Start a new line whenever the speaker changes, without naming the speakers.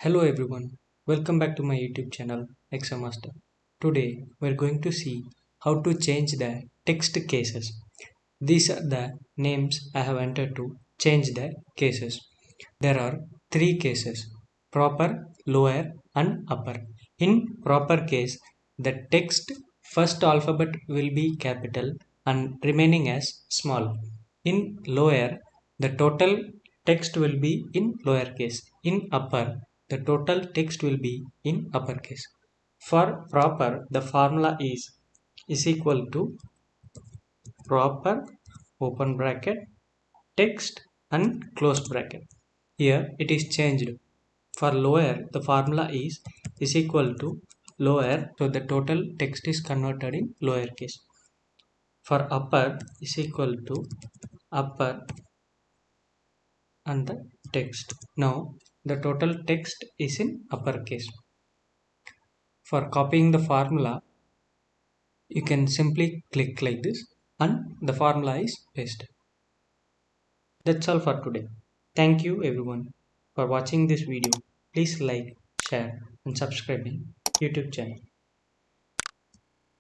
Hello everyone, welcome back to my YouTube channel ExcelMaster. Today we're going to see how to change the text cases. These are the names I have entered to change the cases. There are three cases: proper, lower and upper. In proper case, the text first alphabet will be capital and remaining as small. In lower, the total text will be in lowercase. In upper, the total text will be in uppercase. For proper, the formula is equal to proper open bracket text and close bracket. Here it is changed. For lower, the formula is equal to lower, so the total text is converted in lowercase. For upper is equal to upper and the text. Now the total text is in uppercase. For copying the formula, you can simply click like this and the formula is pasted. That's all for today. Thank you everyone for watching this video. Please like, share and subscribe my YouTube channel.